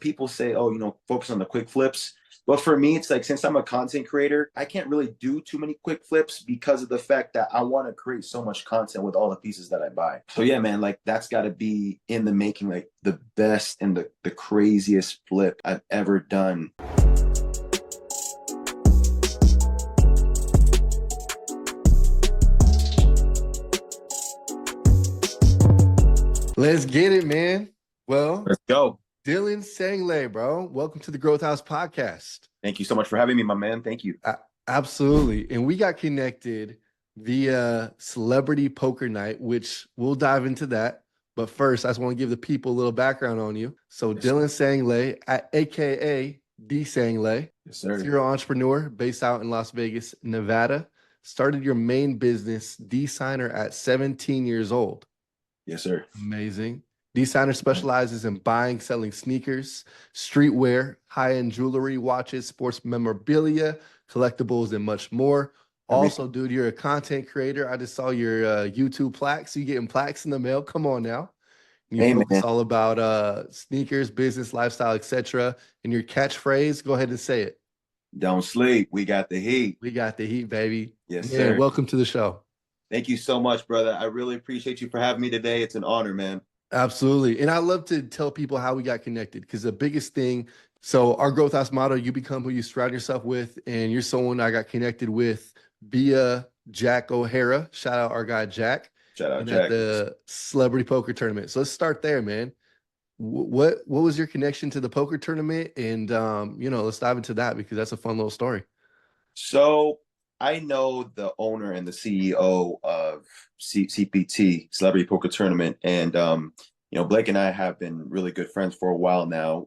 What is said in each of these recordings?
people say, oh, focus on the quick flips. But for me, it's like, since I'm a content creator, I can't really do too many quick flips because of the fact that I want to create so much content with all the pieces that I buy. So yeah, man, like that's got to be in the making, like the best and the craziest flip I've ever done. Let's get it, man. Well, Let's go. Dylan Sanglay, bro. Welcome to the Growth House podcast. Thank you so much for having me, my man. Thank you. Absolutely. And we got connected via Celebrity Poker Night, which we'll dive into that. But first, I just want to give the people a little background on you. So Yes, Dylan Sanglay, aka D Sanglay, yes, sir. serial entrepreneur based out in Las Vegas, Nevada. Started your main business, D-Signer, at 17 years old. Yes, sir. Amazing. D-Signer specializes in buying, selling sneakers, streetwear, high-end jewelry, watches, sports memorabilia, collectibles, and much more. Also, dude, you're a content creator. I just saw your YouTube plaques. You getting plaques in the mail? Come on now. You Hey, focus man. all about sneakers, business, lifestyle, etc. And your catchphrase, go ahead and say it. Don't sleep. We got the heat. We got the heat, baby. Yes, Man, sir. welcome to the show. Thank you so much, brother. I really appreciate you for having me today. It's an honor, man. Absolutely. And I love to tell people how we got connected, because the biggest thing, so our Growth House motto, you become who you surround yourself with. And you're someone I got connected with via Jack O'Hara. Shout out our guy, Jack. Shout out, and Jack. at the Celebrity Poker Tournament. So let's start there, man. What was your connection to the poker tournament? And, let's dive into that, because that's a fun little story. So I know the owner and the CEO of CPT, Celebrity Poker Tournament. And, Blake and I have been really good friends for a while now.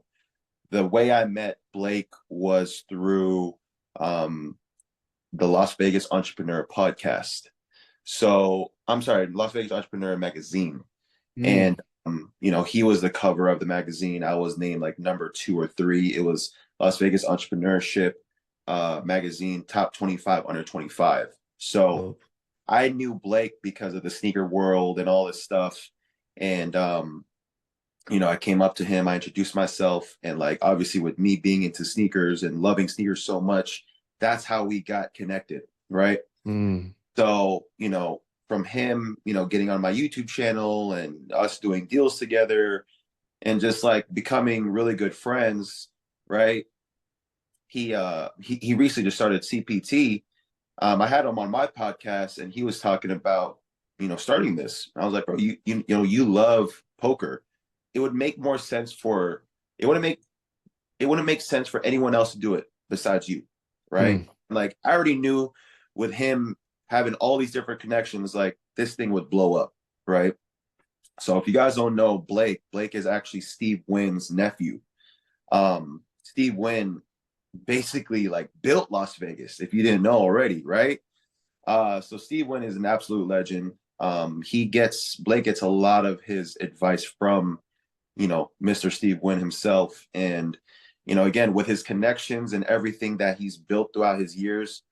The way I met Blake was through the Las Vegas Entrepreneur podcast. So I'm sorry, Las Vegas Entrepreneur magazine. And, he was the cover of the magazine. I was named like number 2 or 3. It was Las Vegas Entrepreneurship magazine, top 25 under 25. So I knew Blake because of the sneaker world and all this stuff. And, I came up to him, I introduced myself, and like, obviously with me being into sneakers and loving sneakers so much, that's how we got connected. Right. So, from him, getting on my YouTube channel and us doing deals together and just like becoming really good friends. Right. He recently just started CPT. I had him on my podcast and he was talking about, starting this. I was like, bro, you love poker. It would make more sense it wouldn't make sense for anyone else to do it besides you. Right. Like, I already knew with him having all these different connections, like this thing would blow up. Right. So if you guys don't know Blake is actually Steve Wynn's nephew. Steve Wynn basically like built Las Vegas, if you didn't know already, right? So Steve Wynn is an absolute legend. Blake gets a lot of his advice from, Mr. Steve Wynn himself. And, again, with his connections and everything that he's built throughout his years,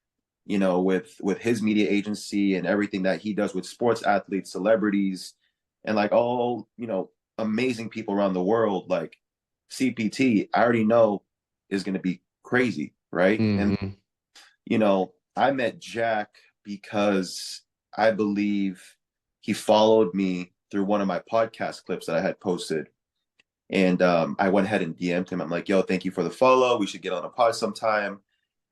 with his media agency and everything that he does with sports athletes, celebrities, and like all, amazing people around the world, like CPT, I already know is going to be crazy. Right. And, I met Jack because I believe he followed me through one of my podcast clips that I had posted. And I went ahead and DM'd him. I'm like, yo, thank you for the follow. We should get on a pod sometime.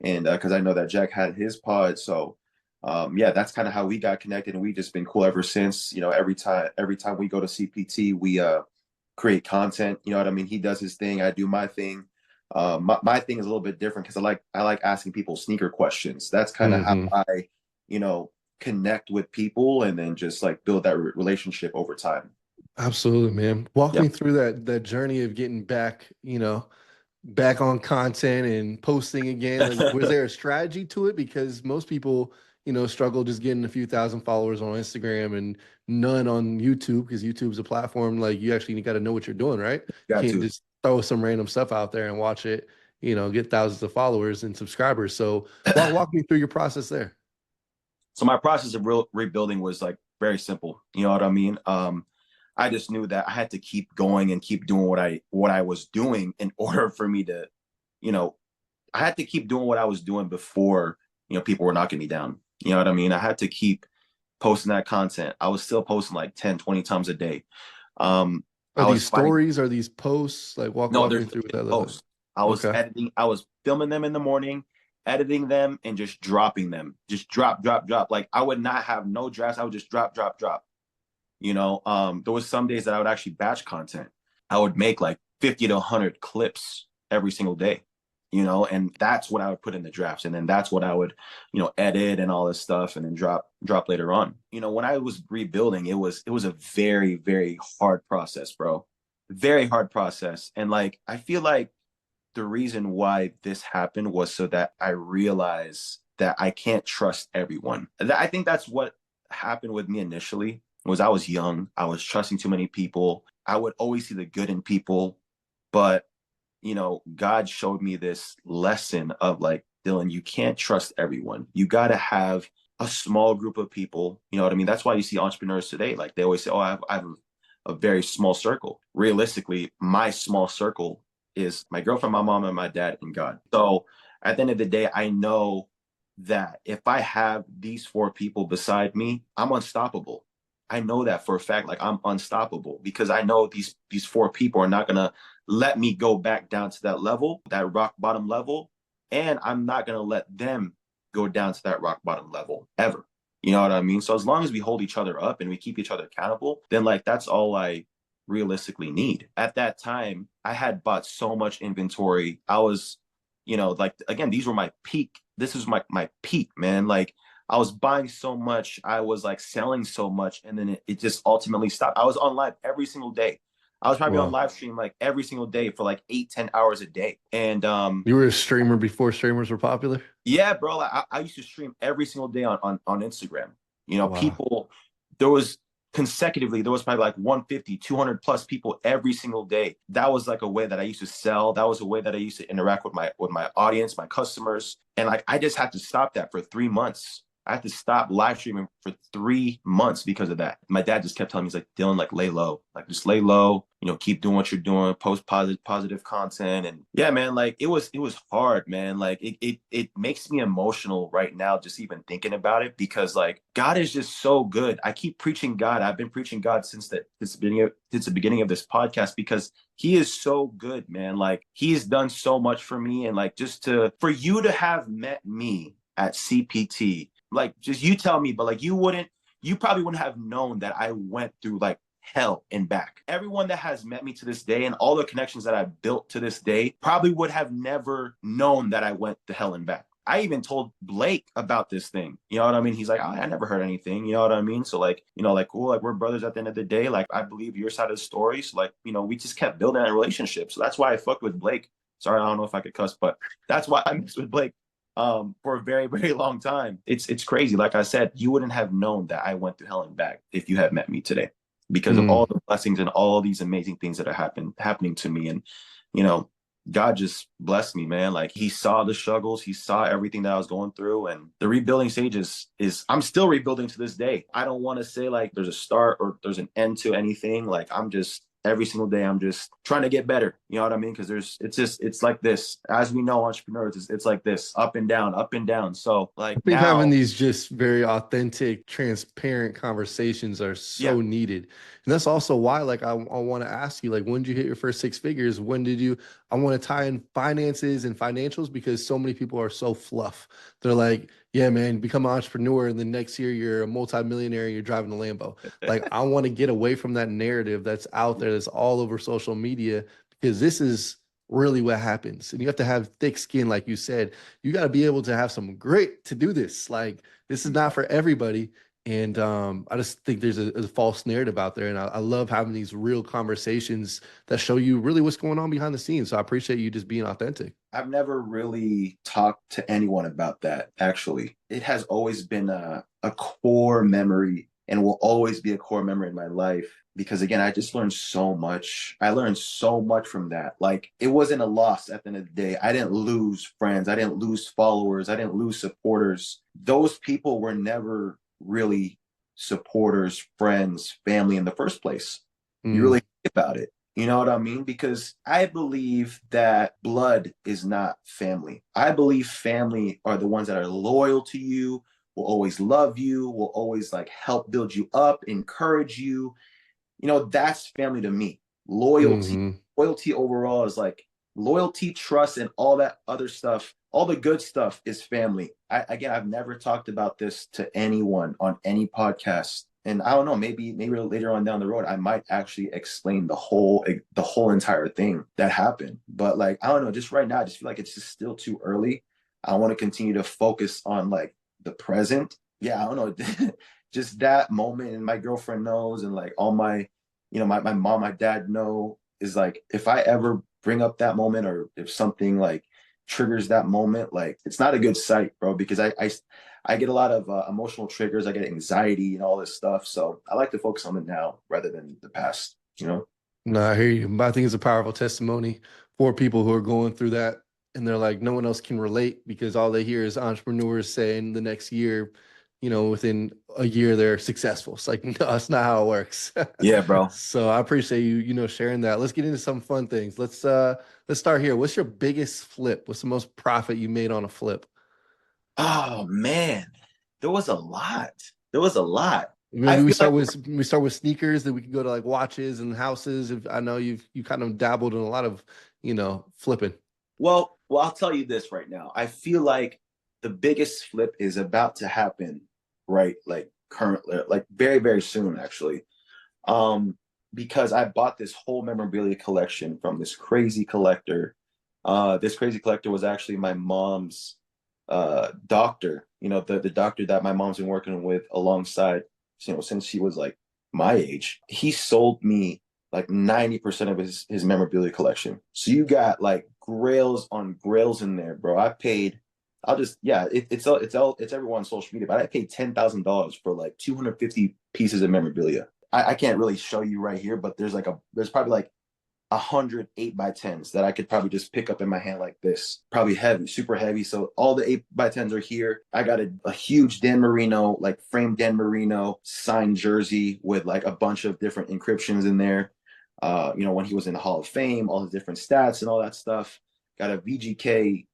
And because I know that Jack had his pod. So that's kind of how we got connected. And we've just been cool ever since. Every time we go to CPT, we create content. You know what I mean? He does his thing. I do my thing. My thing is a little bit different because I like asking people sneaker questions. That's kind of how I, connect with people and then just like build that relationship over time. Absolutely, man. Walk me through that journey of getting back, back on content and posting again. Like, was there a strategy to it? Because most people, struggle just getting a few thousand followers on Instagram and none on YouTube, because YouTube's a platform like you actually got to know what you're doing, right? You can't just throw some random stuff out there and watch it, get thousands of followers and subscribers. So walk me through your process there. So my process of rebuilding was like very simple. You know what I mean? I just knew that I had to keep going and keep doing what I was doing in order for me to, you know, I had to keep doing what I was doing before, people were knocking me down. You know what I mean? I had to keep posting that content. I was still posting like 10, 20 times a day. Um, Are I was these fighting. stories? Are these posts? Like No, walk me there's through what that look like. posts. I was Okay. editing, I was filming them in the morning, editing them and just dropping them. Just drop, drop, drop. Like I would not have no drafts. I would just drop, drop, drop. There was some days that I would actually batch content. I would make like 50 to 100 clips every single day, and that's what I would put in the drafts. And then that's what I would, edit and all this stuff and then drop later on. When I was rebuilding, it was a very, very hard process, bro. Very hard process. And like, I feel like the reason why this happened was so that I realized that I can't trust everyone. I think that's what happened with me initially was I was young. I was trusting too many people. I would always see the good in people, but God showed me this lesson of like, Dylan, you can't trust everyone. You got to have a small group of people. You know what I mean? That's why you see entrepreneurs today. Like they always say, oh, I have a very small circle. Realistically, my small circle is my girlfriend, my mom, and my dad, and God. So at the end of the day, I know that if I have these four people beside me, I'm unstoppable. I know that for a fact. Like I'm unstoppable because I know these four people are not gonna let me go back down to that level, that rock bottom level, and I'm not gonna let them go down to that rock bottom level ever. You know what I mean? So as long as we hold each other up and we keep each other accountable, then like that's all I realistically need. At that time, I had bought so much inventory. I was, like again, these were my peak. This is my peak, man. Like I was buying so much, I was like selling so much, and then it just ultimately stopped. I was on live every single day. I was probably on Wow. live stream like every single day for like 8, 10 hours a day. And You were a streamer before streamers were popular? yeah, bro, like, I used to stream every single day on Instagram. Wow. People, there was consecutively, there was probably like 150, 200 plus people every single day. That was like a way that I used to sell. That was a way that I used to interact with my audience, my customers. And like I just had to stop that for 3 months. I had to stop live streaming for 3 months because of that. My dad just kept telling me, he's like, Dylan, like lay low, like just lay low, keep doing what you're doing, post positive content. And yeah, man, like it was hard, man. Like it makes me emotional right now, just even thinking about it, because like God is just so good. I keep preaching God. I've been preaching God since the beginning of this podcast because he is so good, man. Like he has done so much for me. And like for you to have met me at CPT, like just you tell me, but like you probably wouldn't have known that I went through like hell and back. Everyone that has met me to this day and all the connections that I've built to this day probably would have never known that I went to hell and back. I even told Blake about this thing. You know what I mean? He's like, oh, I never heard anything. You know what I mean? So like, like cool, like we're brothers at the end of the day. Like I believe your side of the story. So like, we just kept building that relationship. So that's why I fucked with Blake. Sorry, I don't know if I could cuss, but that's why I mixed with Blake for a very, very long time. It's crazy. Like I said, you wouldn't have known that I went through hell and back if you had met me today, because of all Mm. the blessings and all these amazing things that are happening to me. And you know, God just blessed me, man. Like he saw the struggles, he saw everything that I was going through, and the rebuilding stage is I'm still rebuilding to this day. I don't want to say like there's a start or there's an end to anything. Like I'm just every single day I'm just trying to get better. You know what I mean? Because it's like this. As we know, entrepreneurs, it's like this, up and down, up and down. So like I think having now, these just very authentic, transparent conversations are yeah. so needed. And that's also why, like, I want to ask you, like, when did you hit your first six figures? When did you? I want to tie in finances and financials because so many people are so fluff. They're like, yeah, man, become an entrepreneur, and then next year you're a multimillionaire and you're driving a Lambo. Like, I want to get away from that narrative that's out there, that's all over social media, because this is really what happens. And you have to have thick skin, like you said. You got to be able to have some grit to do this. Like this is not for everybody. And I just think there's a false narrative out there. And I love having these real conversations that show you really what's going on behind the scenes. So I appreciate you just being authentic. I've never really talked to anyone about that, actually. It has always been a core memory and will always be a core memory in my life because, again, I just learned so much. I learned so much from that. Like, it wasn't a loss at the end of the day. I didn't lose friends. I didn't lose followers. I didn't lose supporters. Those people were never really supporters, friends, family in the first place. you really think about it. You know what I mean? Because I believe that blood is not family. I believe family are the ones that are loyal to you, will always love you, will always like help build you up, encourage you. You know, that's family to me. Loyalty, Mm-hmm. loyalty overall is like loyalty, trust, and all that other stuff. All the good stuff is family. Again, I've never talked about this to anyone on any podcast, and I don't know. Maybe later on down the road, I might actually explain the whole entire thing that happened. But like, I don't know. Just right now, I just feel like it's just still too early. I want to continue to focus on like the present. Yeah, I don't know. Just that moment, and my girlfriend knows, and like all my, my mom, my dad know, is like if I ever bring up that moment, or if something like triggers that moment, like it's not a good sight, bro, because I get a lot of emotional triggers. I get anxiety and all this stuff. So I like to focus on the now rather than the past, you know? No, I hear you. But I think it's a powerful testimony for people who are going through that. And they're like, no one else can relate because all they hear is entrepreneurs saying the next year, within a year they're successful. It's like, no, that's not how it works. Yeah, bro. So I appreciate you, sharing that. Let's get into some fun things. Let's start here. What's your biggest flip? What's the most profit you made on a flip? Oh man, there was a lot. There was a lot. I Maybe we feel like start with sneakers, then we can go to like watches and houses. If I know you kind of dabbled in a lot of, flipping. well, I'll tell you this right now. I feel like the biggest flip is about to happen, right? Like currently, like very, very soon, actually. Um, because I bought this whole memorabilia collection from this crazy collector. This crazy collector was actually my mom's doctor, the doctor that my mom's been working with alongside, since she was like my age. He sold me like 90% of his memorabilia collection. So you got like grails on grails in there, bro. I paid, I'll just, yeah, it's everyone on social media, but I paid $10,000 for like 250 pieces of memorabilia. I can't really show you right here, but there's probably like 100 8x10s that I could probably just pick up in my hand like this. Probably heavy, super heavy. So all the 8x10s are here. I got a huge Dan Marino, like framed Dan Marino signed jersey with like a bunch of different encryptions in there. When he was in the Hall of Fame, all his different stats and all that stuff. Got a VGK,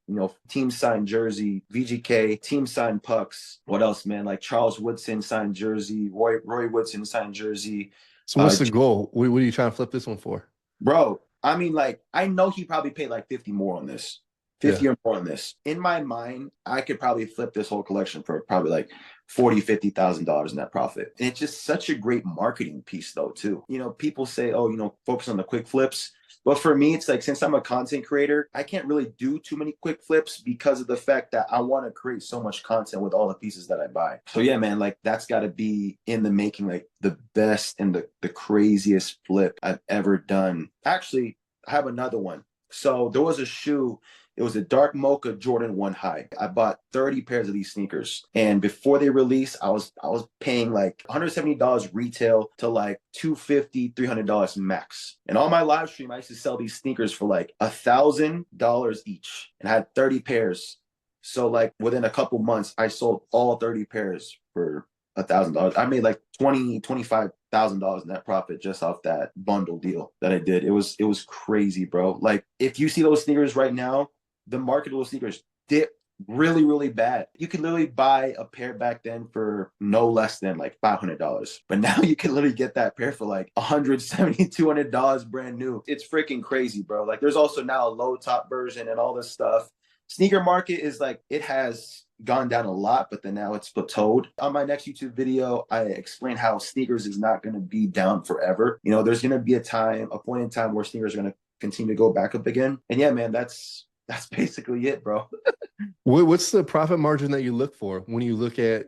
team signed jersey, VGK, team signed pucks. What else, man? Like Charles Woodson signed jersey, Roy Woodson signed jersey. So what's the goal? What are you trying to flip this one for? Bro, I mean, like, I know he probably paid like 50 more on this, Yeah. 50 or more on this. In my mind, I could probably flip this whole collection for probably like 40, $50,000 in net profit. And it's just such a great marketing piece, though, too. People say, oh, focus on the quick flips. But for me, it's like, since I'm a content creator, I can't really do too many quick flips because of the fact that I want to create so much content with all the pieces that I buy. So yeah, man, like that's got to be in the making, like the best and the craziest flip I've ever done. Actually, I have another one. So there was a shoe. It was a dark mocha Jordan 1 high. I bought 30 pairs of these sneakers. And before they released, I was paying like $170 retail to like $250, $300 max. And on my live stream, I used to sell these sneakers for like $1,000 each. And I had 30 pairs. So like within a couple months, I sold all 30 pairs for $1,000. I made like $25,000 net profit just off that bundle deal that I did. It was crazy, bro. Like if you see those sneakers right now, the market of those sneakers dip really, really bad. You could literally buy a pair back then for no less than like $500. But now you can literally get that pair for like $170, $200 brand new. It's freaking crazy, bro. Like there's also now a low top version and all this stuff. Sneaker market is like, it has gone down a lot, but then now it's plateaued. On my next YouTube video, I explain how sneakers is not going to be down forever. There's going to be a point in time where sneakers are going to continue to go back up again. And yeah, man, that's basically it, bro. What's the profit margin that you look for when you look at,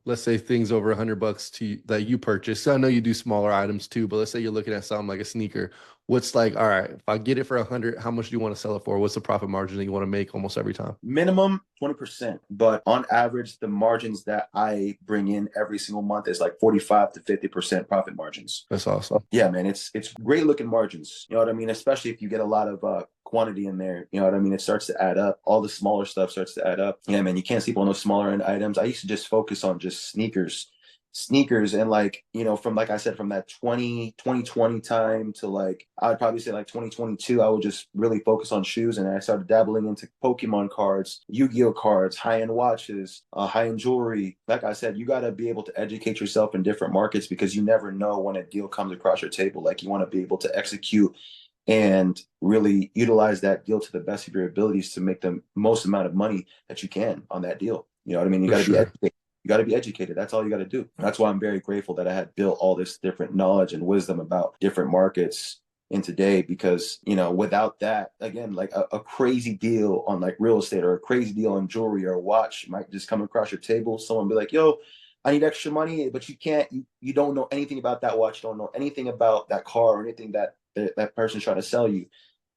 let's say things over $100 that you purchase? So I know you do smaller items too, but let's say you're looking at something like a sneaker. What's like, all right, if I get it for 100, how much do you want to sell it for? What's the profit margin that you want to make almost every time? Minimum 20%, but on average, the margins that I bring in every single month is like 45 to 50% profit margins. That's awesome. Yeah, man, it's great looking margins. You know what I mean? Especially if you get a lot of quantity in there. You know what I mean? It starts to add up. All the smaller stuff starts to add up. Yeah, man, you can't sleep on those smaller end items. I used to just focus on just sneakers. sneakers. And like, from, like I said, from that 2020 time to like, I'd probably say like 2022, I would just really focus on shoes. And I started dabbling into Pokemon cards, Yu-Gi-Oh cards, high-end watches, high-end jewelry. Like I said, you got to be able to educate yourself in different markets, because you never know when a deal comes across your table. Like, you want to be able to execute and really utilize that deal to the best of your abilities to make the most amount of money that you can on that deal. You know what I mean? You For got to be sure. educated. You got to be educated. That's all you got to do. That's why I'm very grateful that I had built all this different knowledge and wisdom about different markets in today, because, without that, again, like a crazy deal on like real estate, or a crazy deal on jewelry or a watch might just come across your table. Someone be like, yo, I need extra money, but you don't know anything about that watch, don't know anything about that car or anything that person's trying to sell you.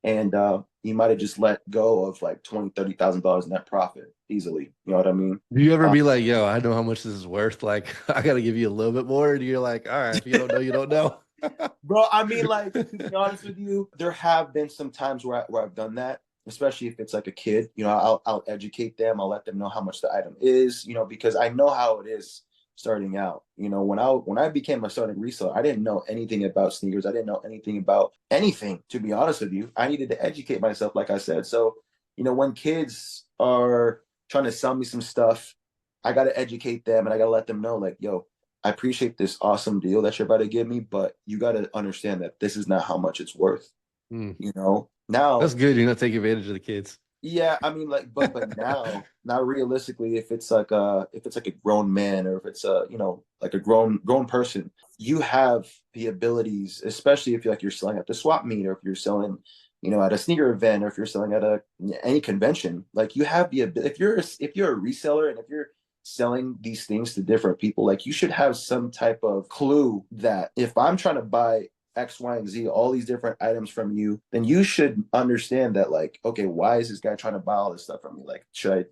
And you might have just let go of like $20,000, $30,000 net profit easily. You know what I mean? Do you ever Uh, be like, yo, I know how much this is worth. Like, I got to give you a little bit more. And you're like, all right, if you don't know, you don't know. Bro, I mean, like, to be honest with you, there have been some times where I've done that, especially if it's like a kid. I'll educate them. I'll let them know how much the item is, because I know how it is starting out. When I became a starting reseller, I didn't know anything about sneakers. I didn't know anything about anything, to be honest with you. I needed to educate myself, like I said. So, when kids are trying to sell me some stuff, I got to educate them, and I got to let them know, like, yo, I appreciate this awesome deal that you're about to give me, but you got to understand that this is not how much it's worth. Hmm. That's Now, good. You're not taking advantage of the kids. yeah, I mean, like, but now realistically, if it's like a grown man, or if it's like a grown person, you have the abilities, especially if you're selling at the swap meet, or if you're selling, at a sneaker event, or if you're selling at any convention. Like, you have the ability, if you're a reseller, and if you're selling these things to different people, like, you should have some type of clue that if I'm trying to buy X, Y, and Z, all these different items from you, then you should understand that, like, okay, why is this guy trying to buy all this stuff from me? Like, should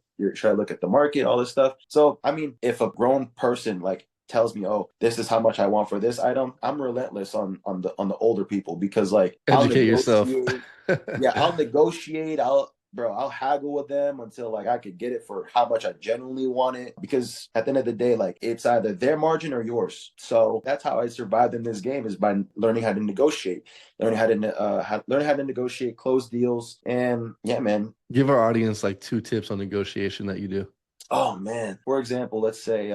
I look at the market, all this stuff? So, I mean, if a grown person like tells me, oh, this is how much I want for this item, I'm relentless on the older people, because like I'll Educate yourself. negotiate. Yeah, I'll negotiate. I'll haggle with them until like I could get it for how much I genuinely want it. Because at the end of the day, like, it's either their margin or yours. So that's how I survived in this game, is by learning how to negotiate, learning how to negotiate, close deals, and yeah, man. Give our audience like 2 tips on negotiation that you do. Oh man. For example, let's say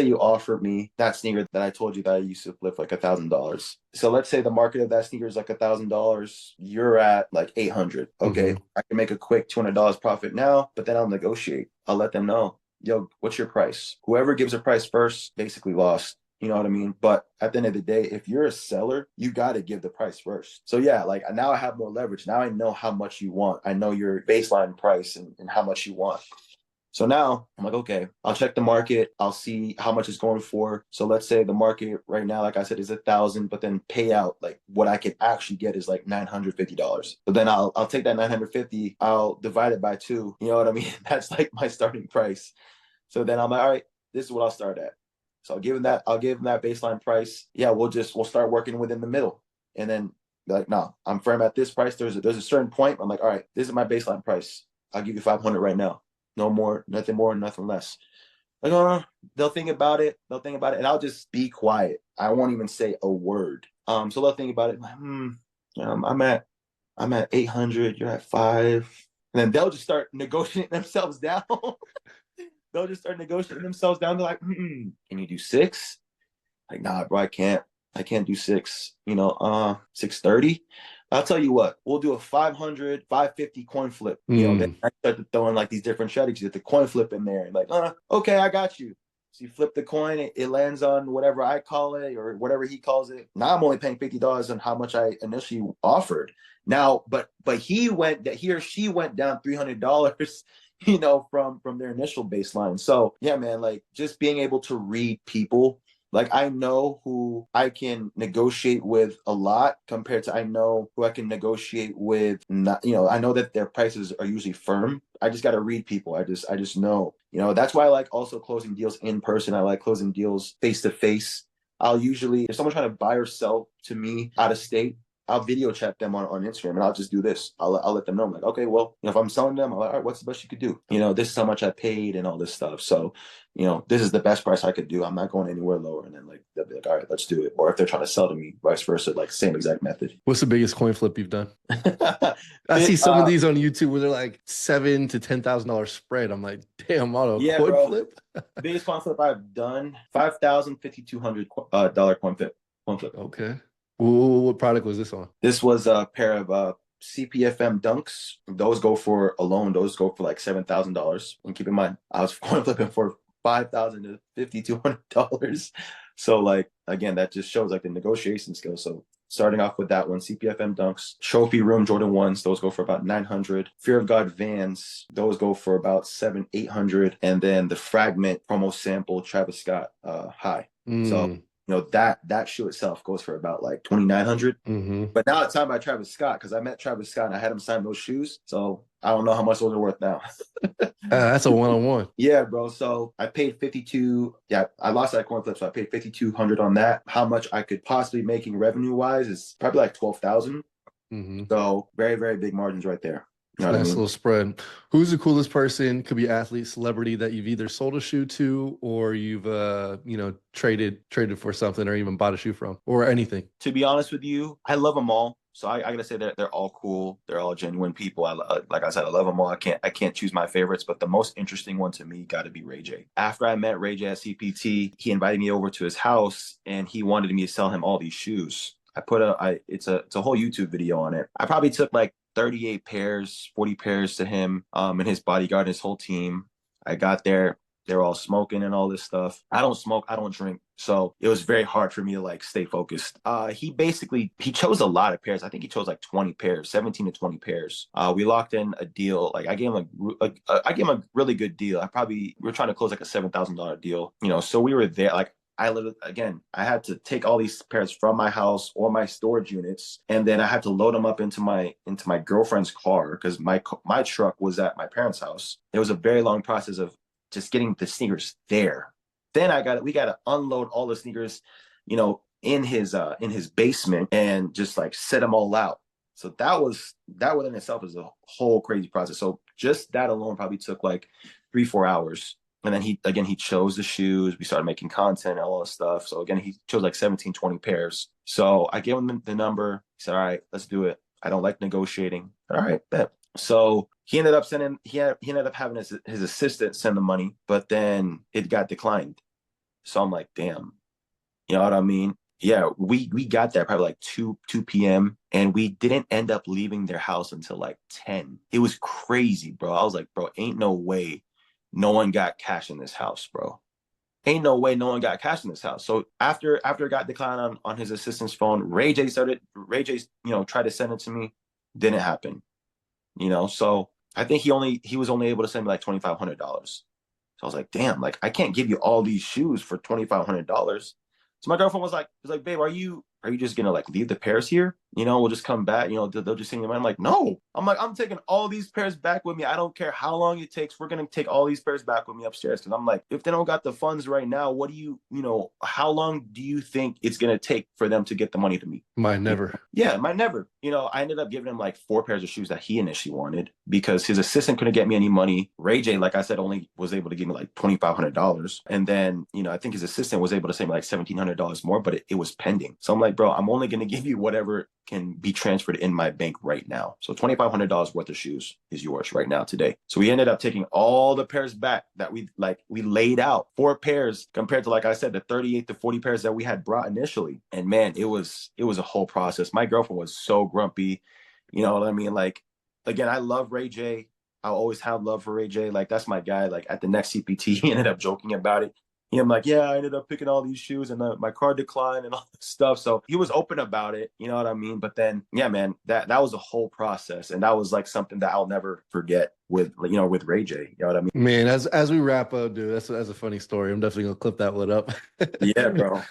you offered me that sneaker that I told you that I used to flip like $1,000. So let's say the market of that sneaker is like $1,000. You're at like 800. Okay. Hmm. I can make a quick $200 profit now, but then I'll negotiate. I'll let them know, yo, what's your price? Whoever gives a price first basically lost. You know what I mean? But at the end of the day, if you're a seller, you got to give the price first. So yeah, like, now I have more leverage. Now I know how much you want. I know your baseline price, and how much you want. So now I'm like, okay, I'll check the market. I'll see how much it's going for. So let's say the market right now, like I said, is 1,000, but then payout, like what I can actually get is like $950. But then I'll take that 950, I'll divide it by two. You know what I mean? That's like my starting price. So then I'm like, all right, this is what I'll start at. So I'll give them that baseline price. Yeah, we'll start working within the middle. And then be like, no, I'm firm at this price. There's a certain point. I'm like, all right, this is my baseline price. I'll give you 500 right now. No more, nothing less. Like, they'll think about it. They'll think about it, and I'll just be quiet. I won't even say a word. So they'll think about it. Like, I'm at 800. You're at five, and then they'll just start negotiating themselves down. They'll just start negotiating themselves down. They're like, can you do six? Like, nah, bro, I can't. I can't do six. 630. I'll tell you what, we'll do a 500, 550 coin flip. Then Mm. I start throwing like these different strategies, get the coin flip in there, and like, okay, I got you. So you flip the coin, it lands on whatever I call it, or whatever he calls it. Now I'm only paying $50 on how much I initially offered. Now, but he or she went down $300, from their initial baseline. So yeah, man, like, just being able to read people. Like, I know who I can negotiate with a lot, compared to I know who I can negotiate with not. I know that their prices are usually firm. I just got to read people. I just know. That's why I like also closing deals in person. I like closing deals face to face. I'll usually, if someone's trying to buy or sell to me out of state, I'll video chat them on Instagram, and I'll just do this. I'll let them know. I'm like, okay, well, if I'm selling them, I'm like, all right, what's the best you could do? This is how much I paid and all this stuff. So, this is the best price I could do. I'm not going anywhere lower. And then like they'll be like, all right, let's do it. Or if they're trying to sell to me, vice versa, like same exact method. What's the biggest coin flip you've done? I see some of these on YouTube where they're like $7,000 to $10,000 spread. I'm like, damn, on a coin flip. Biggest coin flip I've done, $5,000, $5,200 coin flip. Okay. What product was this on? This was a pair of CPFM dunks. Those go for like $7,000. And keep in mind, I was coin flipping for $5,000 to $5,200. So like, again, that just shows like the negotiation skills. So starting off with that one, CPFM dunks, Trophy Room Jordan 1s, those go for about $900. Fear of God Vans, those go for about $700-800. And then the Fragment promo sample Travis Scott high. So that shoe itself goes for about like $2,900. But now it's time by Travis Scott, because I met Travis Scott and I had him sign those shoes. So I don't know how much those are worth now. That's a one-on-one. Yeah, bro. So I paid 52. Yeah, I lost that coin flip, so I paid 5,200 on that. How much I could possibly making revenue wise is probably like 12,000. So very, very big margins right there. Nice little spread. Who's the coolest person? Could be athlete, celebrity that you've either sold a shoe to, or you've traded for something, or even bought a shoe from, or anything. To be honest with you, I love them all. So I gotta say that they're all cool. They're all genuine people. Like I said, I love them all. I can't choose my favorites, but the most interesting one to me got to be Ray J. After I met Ray J at CPT, he invited me over to his house and he wanted me to sell him all these shoes. It's a whole YouTube video on it. I probably took like 38 pairs, 40 pairs to him, and his bodyguard, his whole team. I got there. They're all smoking and all this stuff. I don't smoke. I don't drink. So it was very hard for me to like stay focused. He chose a lot of pairs. I think he chose like 20 pairs, 17 to 20 pairs. We locked in a deal. Like I gave him a really good deal. We were trying to close like a $7,000 deal, so we were there. Like I had to take all these pairs from my house or my storage units, and then I had to load them up into my girlfriend's car, because my truck was at my parents' house. It was a very long process of just getting the sneakers there. Then we got to unload all the sneakers, in his basement, and just like set them all out. So that within itself is a whole crazy process. So just that alone probably took like 3-4 hours. And then he chose the shoes. We started making content and all this stuff. So again, he chose like 17, 20 pairs. So I gave him the number. He said, all right, let's do it. I don't like negotiating. All right, bet. So he ended up having his assistant send the money, but then it got declined. So I'm like, damn, you know what I mean? Yeah, we got there probably like 2 p.m. and we didn't end up leaving their house until like 10. It was crazy, bro. I was like, bro, ain't no way no one got cash in this house, bro. Ain't no way no one got cash in this house. So after it got declined on his assistant's phone, Ray J tried to send it to me. Didn't happen. So I think he was only able to send me like $2,500. So I was like, damn, like I can't give you all these shoes for $2,500. So my girlfriend was like, babe, are you just gonna like leave the pairs here? We'll just come back, they'll just send them. I'm like, no. I'm taking all these pairs back with me. I don't care how long it takes. We're gonna take all these pairs back with me upstairs. Because I'm like, if they don't got the funds right now, what do how long do you think it's gonna take for them to get the money to me? Might never. Yeah, might never. I ended up giving him like 4 pairs of shoes that he initially wanted, because his assistant couldn't get me any money. Ray J, like I said, only was able to give me like $2,500. And then, I think his assistant was able to send me like $1,700 more, but it was pending. So I'm like, bro, I'm only gonna give you whatever can be transferred in my bank right now. So $2,500 worth of shoes is yours right now today. So we ended up taking all the pairs back that we laid out, 4 pairs compared to, like I said, the 38 to 40 pairs that we had brought initially. And man, it was a whole process. My girlfriend was so grumpy. You know what I mean? Like, again, I love Ray J. I always have love for Ray J. Like, that's my guy. Like at the next CPT, he ended up joking about it. I'm like, yeah, I ended up picking all these shoes and my card declined and all this stuff. So he was open about it, you know what I mean? But then, yeah, man, that was a whole process. And that was like something that I'll never forget with Ray J, you know what I mean? Man, as we wrap up, dude, that's a funny story. I'm definitely going to clip that one up. Yeah, bro.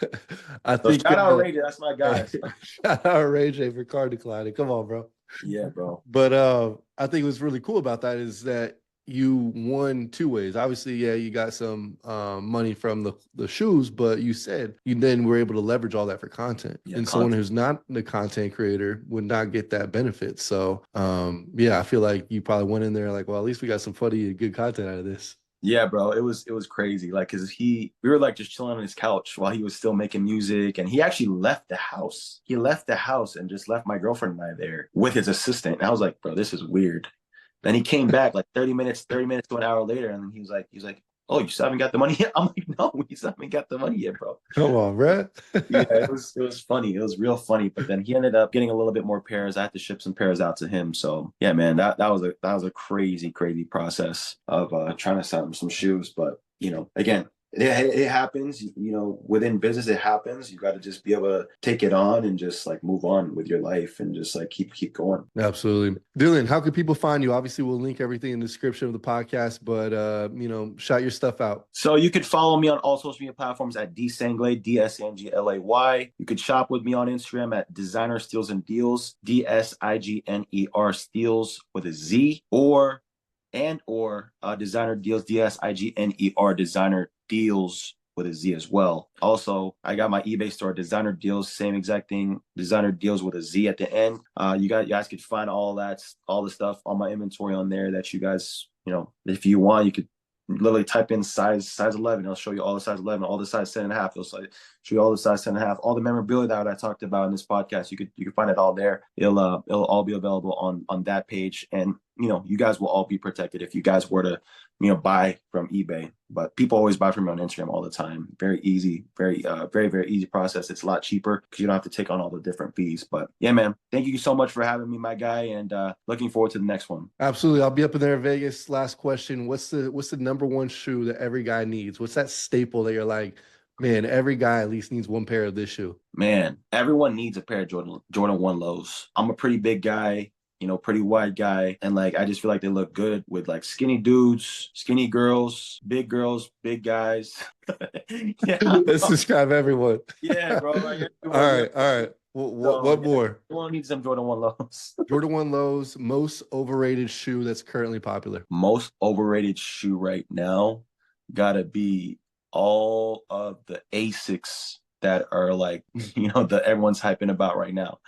I think shout out Ray J, that's my guy. Shout out Ray J for card declining. Come on, bro. Yeah, bro. But I think what's really cool about that is that you won two ways. Obviously, yeah, you got some money from the shoes, but you said you then were able to leverage all that for content. Yeah, And someone content. who's not the content creator would not get that benefit. So yeah, I feel like you probably went in there like, well, at least we got some funny and good content out of this. Yeah, bro, it was crazy. Like, cause we were like just chilling on his couch while he was still making music, and he actually left the house. He left the house and just left my girlfriend and I there with his assistant. And I was like, bro, this is weird. Then he came back like 30 minutes to an hour later, and then he was like, "Oh, you still haven't got the money yet?" I'm like, "No, we still haven't got the money yet, bro." Come on, bro. Yeah, it was funny. It was real funny. But then he ended up getting a little bit more pairs. I had to ship some pairs out to him. So yeah, man, that was a crazy, crazy process of trying to sell him some shoes. But again, it happens. Within business, it happens. You got to just be able to take it on and just like move on with your life and just like keep going. Absolutely. Dylan, how can people find you? Obviously, we'll link everything in the description of the podcast, but shout your stuff out. So you could follow me on all social media platforms at Sanglay, DSNGLAY. You could shop with me on Instagram at Designer Steals and Deals, DSIGNER Steals with a Z, or Designer Deals, DSIGNER Designer Deals with a Z as well. Also, I got my eBay store, Designer Deals, same exact thing, Designer Deals with a Z at the end. You guys could find all the stuff on my inventory on there that you guys, if you want, you could literally type in size 11. It'll show you all the size 11, all the size 10.5. It'll show you all the size 10.5, all the memorabilia that I talked about in this podcast. You could find it all there. It'll all be available on that page. And you guys will all be protected if you guys were to buy from eBay. But people always buy from me on Instagram all the time. Very easy, very very easy process. It's a lot cheaper because you don't have to take on all the different fees. But yeah, man, thank you so much for having me, my guy, and looking forward to the next one. Absolutely. I'll be up in there in Vegas. Last question. What's the number one shoe that every guy needs? What's that staple that you're like, man, every guy at least needs one pair of this shoe? Man, everyone needs a pair of Jordan 1 lows. I'm a pretty big guy, pretty wide guy. And like, I just feel like they look good with like skinny dudes, skinny girls, big guys. Yeah. Let's describe everyone. Yeah, bro. Like, All right. All right. What more? Everyone needs some Jordan 1 lows. Jordan 1 lows, most overrated shoe that's currently popular. Most overrated shoe right now gotta be all of the Asics that are like, that everyone's hyping about right now.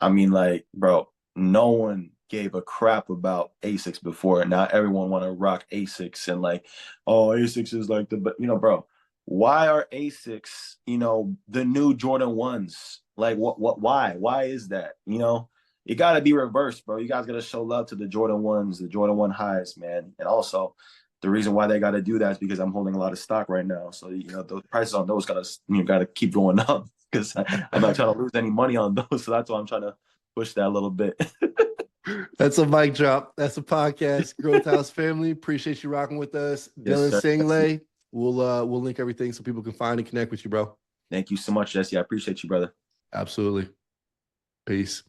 I mean, like, bro, no one gave a crap about Asics before, and now everyone want to rock Asics and like, oh, Asics is like but bro, why are Asics, the new Jordan 1s? Like, why is that? It got to be reversed, bro. You guys got to show love to the Jordan 1s, the Jordan 1 highs, man. And also, the reason why they got to do that is because I'm holding a lot of stock right now. So, the prices on those gotta keep going up because I'm not trying to lose any money on those. So that's why I'm trying to push that a little bit. That's a mic drop. That's a podcast. Growth House family. Appreciate you rocking with us. Yes, Dylan sir. Sanglay. We'll link everything so people can find and connect with you, bro. Thank you so much, Jesse. I appreciate you, brother. Absolutely. Peace.